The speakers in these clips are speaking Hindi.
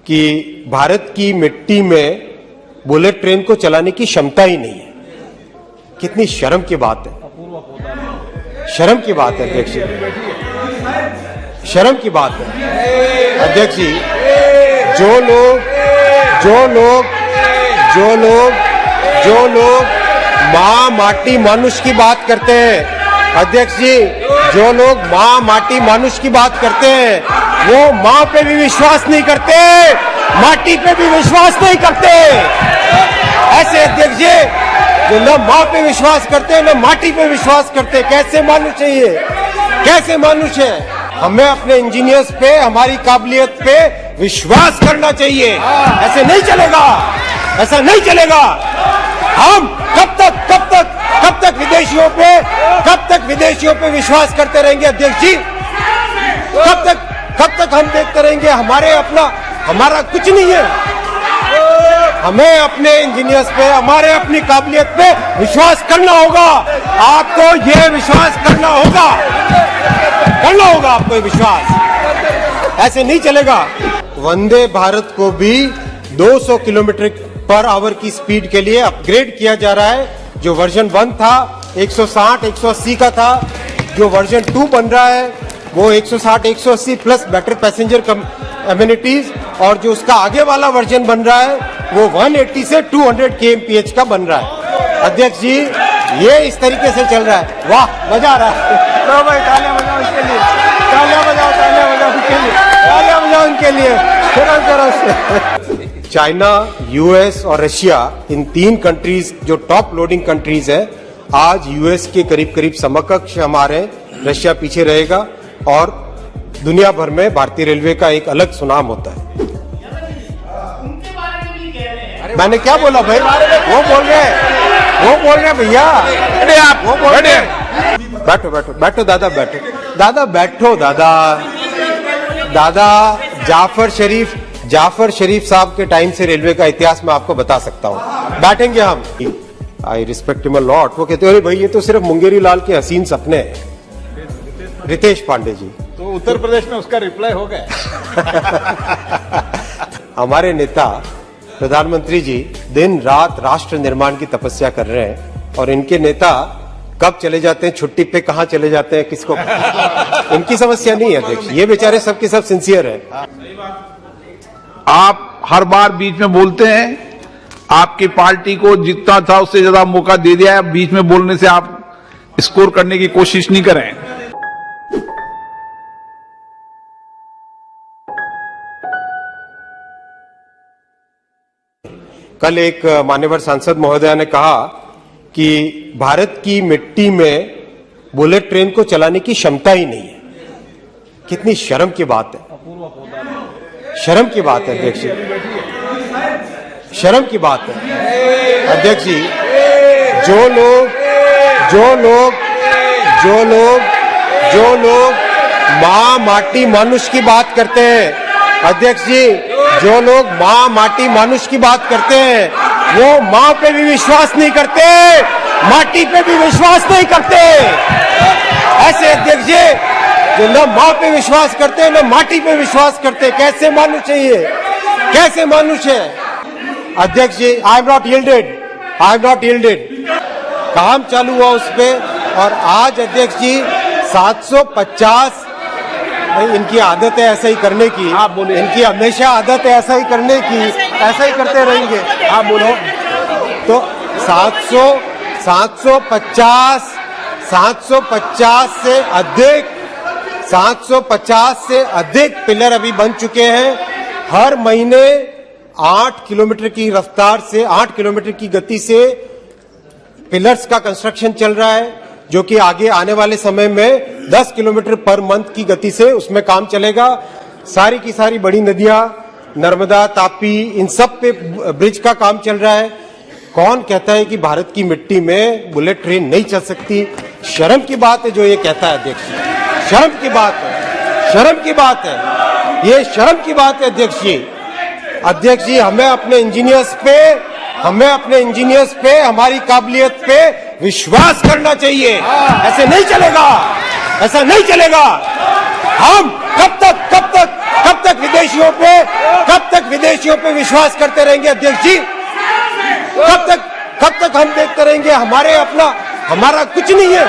कि भारत की मिट्टी में बुलेट ट्रेन को चलाने की क्षमता ही नहीं है। कितनी शर्म की बात है, शर्म की बात है अध्यक्ष जी, शर्म की बात है अध्यक्ष जी। जो लोग माँ माटी मनुष्य की बात करते हैं अध्यक्ष जी, जो लोग माँ माटी मनुष्य की बात करते हैं वो माँ पे भी विश्वास नहीं करते, माटी पे भी विश्वास नहीं करते। ऐसे अध्यक्ष जी जो न माँ पे विश्वास करते न माटी पे विश्वास करते, कैसे मनुष्य है ये, कैसे मनुष्य है? हमें अपने इंजीनियर्स पे, हमारी काबिलियत पे विश्वास करना चाहिए। ऐसे नहीं चलेगा, ऐसा नहीं चलेगा। हम कब तक विदेशियों पे विश्वास करते रहेंगे अध्यक्ष जी? कब तक हम देखते रहेंगे? हमारा कुछ नहीं है। हमें अपने इंजीनियर्स पे, हमारे अपनी काबिलियत पे विश्वास करना होगा। आपको ये विश्वास करना होगा आपको विश्वास। ऐसे नहीं चलेगा। वंदे भारत को भी 200 किलोमीटर पर आवर की स्पीड के लिए अपग्रेड किया जा रहा है। जो वर्जन 1 था 160 180 का था, जो वर्जन 2 बन रहा है वो 160 180 प्लस बेटर पैसेंजर एमिनिटीज, और जो उसका आगे वाला वर्जन बन रहा है वो 180 से 200 kmph का बन रहा है। अध्यक्ष जी ये इस तरीके से चल रहा है। वाह, मजा आ रहा है। तो भाई तालियां बजाओ इसके लिए, तालियां बजाओ इनके लिए। चाइना, यूएस और रशिया, इन 3 कंट्रीज जो टॉप लोडिंग कंट्रीज है, आज यूएस के करीब समकक्ष हमारे, रशिया पीछे रहेगा और दुनिया भर में भारतीय रेलवे का एक अलग सुनाम होता है। मैंने क्या बोला भाई? वो बोल रहे भैया। बैठो दादा, दादा जाफर शरीफ साहब के टाइम से रेलवे का इतिहास मैं आपको बता सकता हूँ। बैठेंगे हम। आई रिस्पेक्ट हिम अ लॉट। वो कहते हैं भाई ये तो सिर्फ मुंगेरी लाल के हसीन सपने हैं। रितेश पांडे जी तो उत्तर प्रदेश में उसका रिप्लाई हो गया। हमारे नेता प्रधानमंत्री जी दिन रात राष्ट्र निर्माण की तपस्या कर रहे हैं, और इनके नेता कब चले जाते हैं छुट्टी पे, कहां चले जाते हैं, किसको इनकी समस्या नहीं है अध्यक्ष। ये बेचारे सबके सब सिंसियर है। आप हर बार बीच में बोलते हैं, आपकी पार्टी को जितना था उससे ज्यादा मौका दे दिया है। बीच में बोलने से आप स्कोर करने की कोशिश नहीं करें। कल एक मान्यवर सांसद महोदया ने कहा कि भारत की मिट्टी में बुलेट ट्रेन को चलाने की क्षमता ही नहीं है। कितनी शर्म की बात है, शर्म की बात है अध्यक्ष जी, शर्म की बात है अध्यक्ष जी। जो लोग माँ माटी मनुष्य की बात करते हैं अध्यक्ष जी, जो लोग माँ माटी मनुष्य की बात करते हैं वो माँ पे भी विश्वास नहीं करते, माटी पे भी विश्वास नहीं करते। ऐसे अध्यक्ष जी जो न माँ पे विश्वास करते न माटी पे विश्वास करते, कैसे मनुष्य ये, कैसे मनुष्य है? अध्यक्ष जी आई एम नॉट यील्डेड। काम चालू हुआ उस पे, और आज अध्यक्ष जी 750, इनकी आदत है ऐसा ही करने की। आप बोले, इनकी हमेशा आदत है ऐसा ही करने की, ऐसा ही करते रहेंगे। आप बोलो तो 750 से अधिक पिलर अभी बन चुके हैं। हर महीने 8 किलोमीटर की रफ्तार से, 8 किलोमीटर की गति से पिलर्स का कंस्ट्रक्शन चल रहा है, जो कि आगे आने वाले समय में 10 किलोमीटर पर मंथ की गति से उसमें काम चलेगा। सारी की सारी बड़ी नदियां, नर्मदा, तापी, इन सब पे ब्रिज का काम चल रहा है। कौन कहता है कि भारत की मिट्टी में बुलेट ट्रेन नहीं चल सकती? शर्म की बात है जो ये कहता है अध्यक्ष जी, शर्म की बात है, शर्म की बात है, ये शर्म की बात है अध्यक्ष जी। अध्यक्ष जी हमें अपने इंजीनियर्स पे, हमारी काबिलियत पे विश्वास करना चाहिए। ऐसे नहीं चलेगा, ऐसा नहीं चलेगा। हम कब तक कब तक विदेशियों पे विश्वास करते रहेंगे अध्यक्ष जी? कब तक हम देखते रहेंगे? हमारा कुछ नहीं है।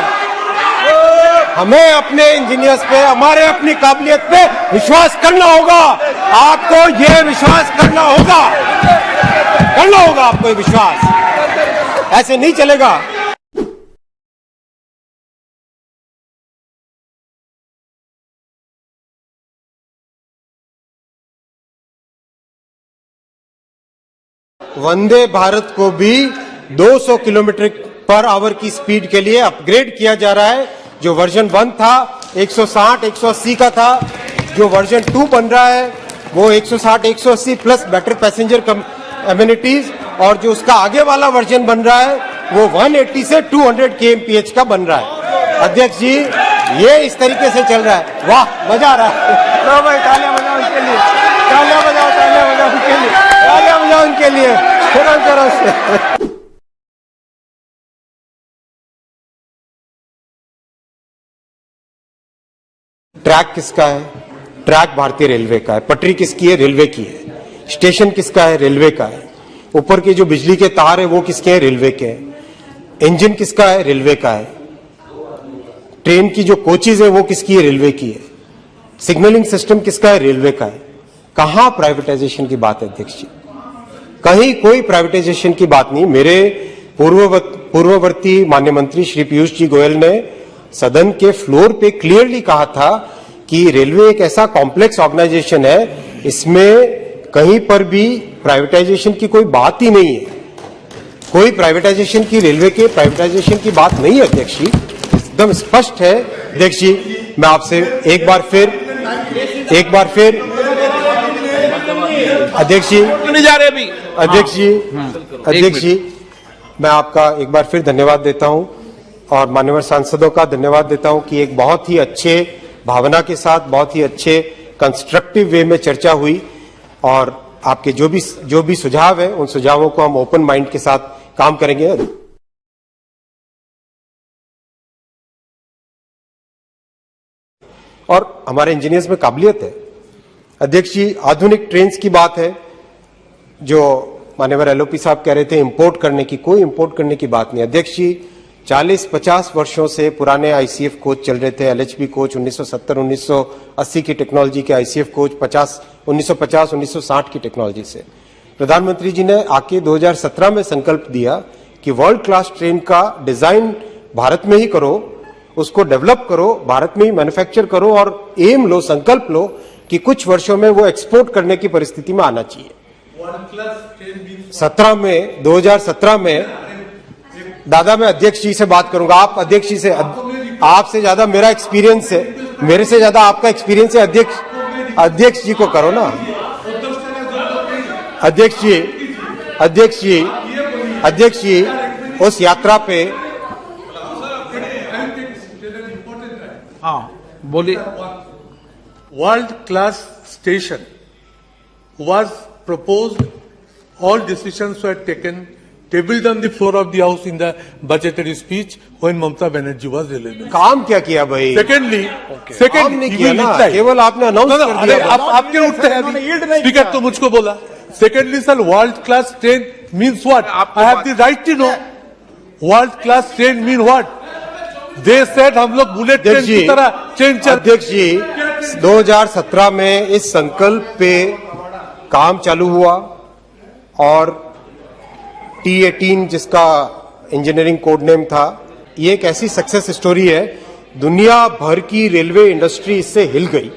हमें अपने इंजीनियर्स पे, हमारे अपनी काबिलियत पे विश्वास करना होगा। आपको ये विश्वास करना होगा आपको ये विश्वास। ऐसे नहीं चलेगा। वंदे भारत को भी 200 किलोमीटर पर आवर की स्पीड के लिए अपग्रेड किया जा रहा है। जो वर्जन 1 था 160 180 का था, जो वर्जन 2 बन रहा है वो 160 180 प्लस बेटर पैसेंजर एमिनिटीज, और जो उसका आगे वाला वर्जन बन रहा है वो 180 से 200 kmph का बन रहा है। अध्यक्ष जी, ये इस तरीके से चल रहा है। वाह, मजा आ रहा है। लो भाई, तालियां बजाओ उनके लिए, तालियां बजाओ उनके लिए, तालियां बजाओ उनके लिए। करो। ट्रैक किसका है? ट्रैक भारतीय रेलवे का है। पटरी किसकी है? रेलवे की है। स्टेशन किसका है? रेलवे का है। ऊपर के जो बिजली के तार है वो किसके हैं? रेलवे के हैं। इंजन किसका है? रेलवे का है। ट्रेन की जो कोचेज है वो किसकी है? रेलवे की है। सिग्नलिंग सिस्टम किसका है? रेलवे का है। कहां प्राइवेटाइजेशन की बात है अध्यक्ष जी? कहीं कोई प्राइवेटाइजेशन की बात नहीं। मेरे पूर्ववर्ती माननीय मंत्री श्री पीयूष जी गोयल ने सदन के फ्लोर पे क्लियरली कहा था कि रेलवे एक ऐसा कॉम्प्लेक्स ऑर्गेनाइजेशन है, इसमें कहीं पर भी प्राइवेटाइजेशन की कोई बात ही नहीं है। कोई प्राइवेटाइजेशन की, रेलवे के प्राइवेटाइजेशन की बात नहीं है अध्यक्ष जी, एकदम स्पष्ट है। अध्यक्ष जी, मैं आपसे एक बार फिर अध्यक्ष जी, नहीं जा रहे अभी। अध्यक्ष जी, मैं आपका एक बार फिर धन्यवाद देता हूं और मान्यवर सांसदों का धन्यवाद देता हूं कि एक बहुत ही अच्छे भावना के साथ, बहुत ही अच्छे कंस्ट्रक्टिव वे में चर्चा हुई, और आपके जो भी सुझाव है उन सुझावों को हम ओपन माइंड के साथ काम करेंगे। और हमारे इंजीनियर्स में काबिलियत है। अध्यक्ष जी, आधुनिक ट्रेन्स की बात है, जो माननीय एलओपी साहब कह रहे थे इंपोर्ट करने की, कोई इंपोर्ट करने की बात नहीं। अध्यक्ष जी, 40-50 वर्षों से पुराने आईसीएफ कोच चल रहे थे, एलएचबी कोच 1970-1980 की टेक्नोलॉजी के आईसीएफ कोच 1950-1960 की टेक्नोलॉजी से। प्रधानमंत्री जी ने आके 2017 में संकल्प दिया कि वर्ल्ड क्लास ट्रेन का डिजाइन भारत में ही करो, उसको डेवलप करो, भारत में ही मैन्युफैक्चर करो, और एम लो, संकल्प लो कि कुछ वर्षों में वो एक्सपोर्ट करने की परिस्थिति में आना चाहिए। 2017 में दादा, मैं अध्यक्ष जी से बात करूंगा। आप अध्यक्ष जी से, आपसे ज्यादा मेरा एक्सपीरियंस है, मेरे से ज्यादा आपका एक्सपीरियंस है। अध्यक्ष जी को करो ना। अध्यक्ष जी, उस यात्रा पे, हाँ बोलिए। World class station was proposed, all decisions were taken, tabled on the floor of the house in the budgetary speech when Mamata Banerjee was railway minister. काम क्या किया भाई? Secondly, काम नहीं किया ना, केवल आपने अनाउंस कर दिया। आपके उठते हैं अभी, स्पीकर तो मुझको बोला। Secondly, sir, world class train means what? I have the right to know. World class train mean what? They said हम लोग बुलेट ट्रेन की तरह ट्रेन चल। अध्यक्ष जी, 2017 में इस संकल्प पे काम चालू हुआ, और T18 जिसका इंजीनियरिंग कोड नेम था, ये एक ऐसी सक्सेस स्टोरी है। दुनिया भर की रेलवे इंडस्ट्री इससे हिल गई।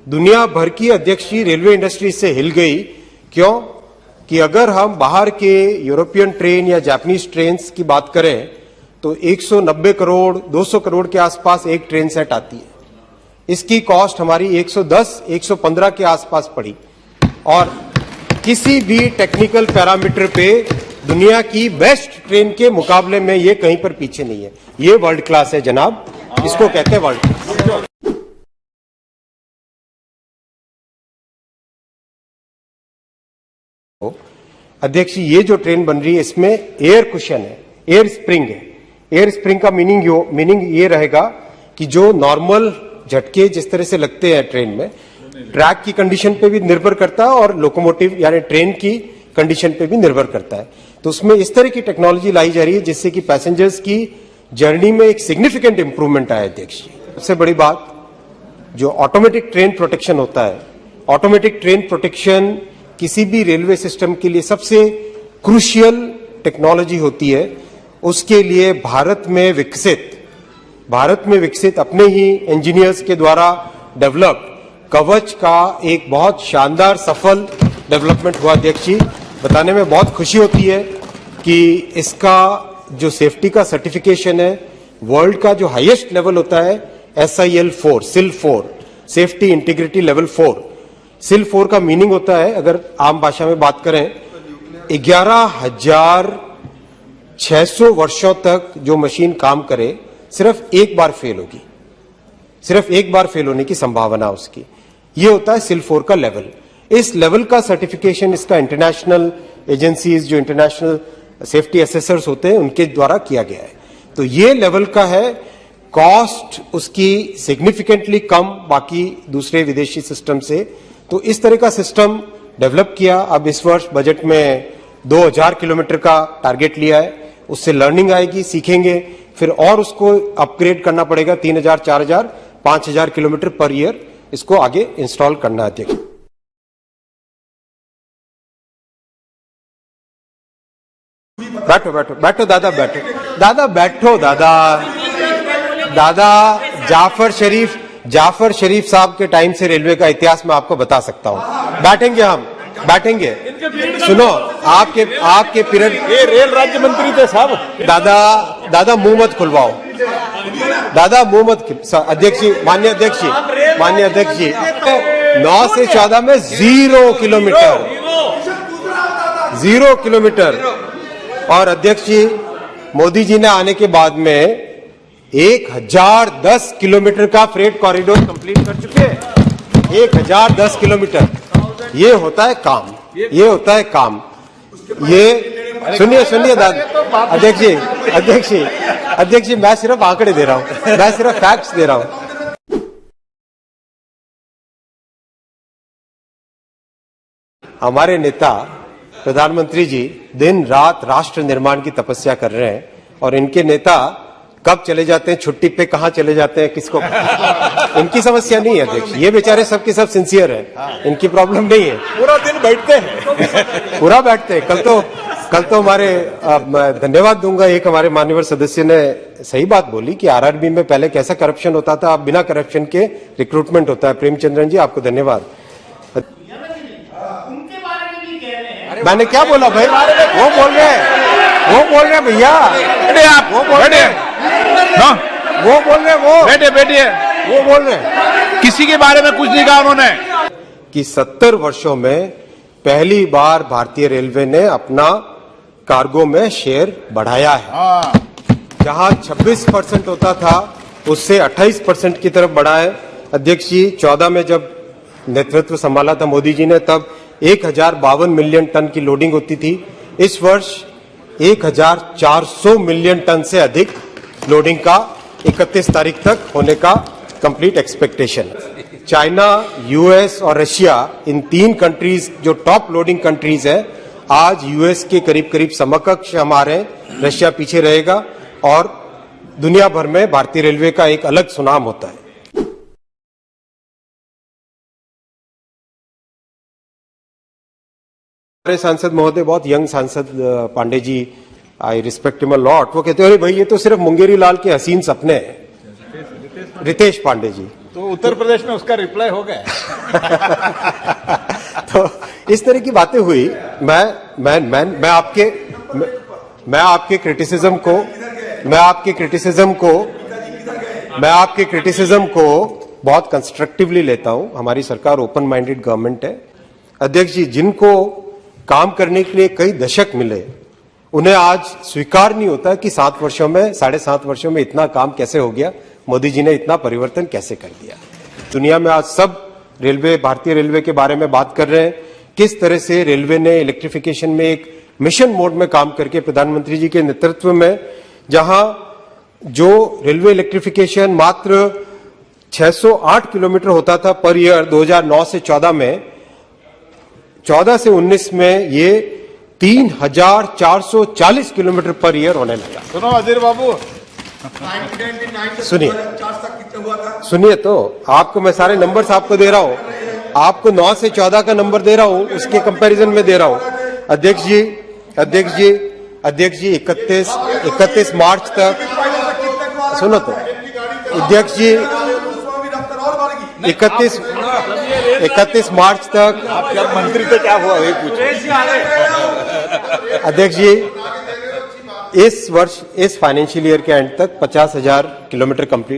दुनिया भर की, अध्यक्ष जी, रेलवे इंडस्ट्री इससे हिल गई। क्यों? कि अगर हम बाहर के यूरोपियन ट्रेन या जापानीज ट्रेन की बात करें तो 190 करोड़ 200 करोड़ के आसपास एक ट्रेन सेट आती है। इसकी कॉस्ट हमारी 110-115 के आसपास पड़ी, और किसी भी टेक्निकल पैरामीटर पे दुनिया की बेस्ट ट्रेन के मुकाबले में ये कहीं पर पीछे नहीं है। ये वर्ल्ड क्लास है जनाब, इसको कहते हैं वर्ल्ड क्लास। अध्यक्ष जी, ये जो ट्रेन बन रही है इसमें एयर कुशन है, एयर स्प्रिंग है। एयर स्प्रिंग का मीनिंग ये रहेगा कि जो नॉर्मल झटके जिस तरह से लगते हैं ट्रेन में, ट्रैक की कंडीशन पे भी निर्भर करता है और लोकोमोटिव यानी ट्रेन की कंडीशन पे भी निर्भर करता है। तो उसमें इस तरह की टेक्नोलॉजी लाई जा रही है जिससे कि पैसेंजर्स की जर्नी में एक सिग्निफिकेंट इंप्रूवमेंट आया। अध्यक्ष जी, सबसे बड़ी बात जो ऑटोमेटिक ट्रेन प्रोटेक्शन होता है, ऑटोमेटिक ट्रेन प्रोटेक्शन किसी भी रेलवे सिस्टम के लिए सबसे क्रूशियल टेक्नोलॉजी होती है। उसके लिए भारत में विकसित अपने ही इंजीनियर्स के द्वारा डेवलप्ड कवच का एक बहुत शानदार सफल डेवलपमेंट हुआ। अध्यक्ष जी, बताने में बहुत खुशी होती है कि इसका जो सेफ्टी का सर्टिफिकेशन है वर्ल्ड का जो हाईएस्ट लेवल होता है SIL 4 SIL 4 safety integrity level 4। SIL 4 का मीनिंग होता है, अगर आम भाषा में बात करें, 11,600 वर्षों तक जो मशीन काम करे सिर्फ एक बार फेल होगी, सिर्फ एक बार फेल होने की संभावना उसकी। ये होता है SIL 4 का लेवल। इस लेवल का सर्टिफिकेशन इसका इंटरनेशनल एजेंसीज जो इंटरनेशनल सेफ्टी असेसर्स होते हैं उनके द्वारा किया गया है। तो ये लेवल का है। कॉस्ट उसकी सिग्निफिकेंटली कम बाकी दूसरे विदेशी सिस्टम से। तो इस तरह का सिस्टम डेवलप किया। अब इस वर्ष बजट में 2000 किलोमीटर का टारगेट लिया है। उससे लर्निंग आएगी, सीखेंगे, फिर और उसको अपग्रेड करना पड़ेगा। 3000, 4000, 5000 किलोमीटर पर ईयर इसको आगे इंस्टॉल करना है। बैठो बैठो बैठो दादा, बैठो दादा, बैठो दादा। दादा जाफर शरीफ साहब के टाइम से रेलवे का इतिहास मैं आपको बता सकता हूं। बैठेंगे, हम बैठेंगे। सुनो, आपके पीरियड ये रेल राज्य मंत्री थे साहब। दादा मुंह मत खुलवाओ, दादा मुंह मत। अध्यक्ष जी, माननीय अध्यक्ष जी 9 से 14 में 0 किलोमीटर। और अध्यक्ष जी, मोदी जी ने आने के बाद में 1010 किलोमीटर का फ्रेट कॉरिडोर कंप्लीट कर चुके हैं। 1010 किलोमीटर। ये होता है काम, ये होता है काम। ये सुनिए दादा, अध्यक्ष जी मैं सिर्फ आंकड़े दे रहा हूं, मैं सिर्फ फैक्ट्स दे रहा हूं। हमारे नेता प्रधानमंत्री जी दिन रात राष्ट्र निर्माण की तपस्या कर रहे हैं और इनके नेता कब चले जाते हैं छुट्टी पे, कहां चले जाते हैं, किसको इनकी समस्या नहीं है। अध्यक्ष, ये बेचारे सबके सब सिंसियर हैं, इनकी प्रॉब्लम नहीं है। पूरा दिन बैठते हैं पूरा बैठते हैं। कल तो हमारे धन्यवाद दूंगा, एक हमारे मान्यवर सदस्य ने सही बात बोली कि RRB में पहले कैसा करप्शन होता था, अब बिना करप्शन के रिक्रूटमेंट होता है। प्रेमचंद्रन जी, आपको धन्यवाद। मैंने क्या बोला भाई? वो बोल रहे हैं भैया, आप वो बोल रहे हैं, वो बोल रहे हैं, बैठिए, वो बोल रहे हैं किसी के बारे में कुछ नहीं कहा उन्होंने कि 70 वर्षों में पहली बार भारतीय रेलवे ने अपना कार्गो में शेयर बढ़ाया है। जहां 26% होता था उससे 28% की तरफ बढ़ा है। अध्यक्ष जी, 14 में जब नेतृत्व संभाला था मोदी जी ने, तब 1052 मिलियन टन की लोडिंग होती थी। इस वर्ष 1400 मिलियन टन से अधिक लोडिंग का 31 तारीख तक होने का कंप्लीट एक्सपेक्टेशन। चाइना, US और रशिया, इन 3 कंट्रीज जो टॉप लोडिंग कंट्रीज है, आज US के करीब समकक्ष हमारे, रशिया पीछे रहेगा और दुनिया भर में भारतीय रेलवे का एक अलग सुनाम होता है। हमारे सांसद महोदय, बहुत यंग सांसद Pandey ji, I respect him a lot, वो कहते हैं अरे भाई ये तो सिर्फ मुंगेरी लाल के हसीन सपने हैं। रितेश पांडे जी, तो उत्तर प्रदेश में उसका रिप्लाई हो गया। तो इस तरह की बातें हुई। मैं आपके क्रिटिसिज्म को बहुत कंस्ट्रक्टिवली लेता हूं। हमारी सरकार ओपन माइंडेड गवर्नमेंट है। अध्यक्ष जी, जिनको काम करने के लिए कई दशक मिले, उन्हें आज स्वीकार नहीं होता कि 7.5 वर्षों में इतना काम कैसे हो गया, मोदी जी ने इतना परिवर्तन कैसे कर दिया। दुनिया में आज सब रेलवे, भारतीय रेलवे के बारे में बात कर रहे हैं, किस तरह से रेलवे ने इलेक्ट्रिफिकेशन में एक मिशन मोड में काम करके प्रधानमंत्री जी के नेतृत्व में, जहां जो रेलवे इलेक्ट्रिफिकेशन मात्र 608 किलोमीटर होता था पर ईयर 2009 से 14 में, 14 से 19 में ये 3,440 किलोमीटर पर ईयर होने लगा। सुनो अजीर बाबू, सुनिए तो, आपको मैं सारे नंबर्स आपको दे रहा हूं, आपको 9 से 14 का नंबर दे रहा हूं, उसके कंपैरिजन में दे रहा हूं। अध्यक्ष जी 31 मार्च तक, सुनो तो अध्यक्ष जी 31 मार्च तक, आप जब मंत्री थे क्या हुआ वही पूछो। अध्यक्ष जी इस वर्ष, इस फाइनेंशियल ईयर के एंड तक 50,000 किलोमीटर कंप्लीट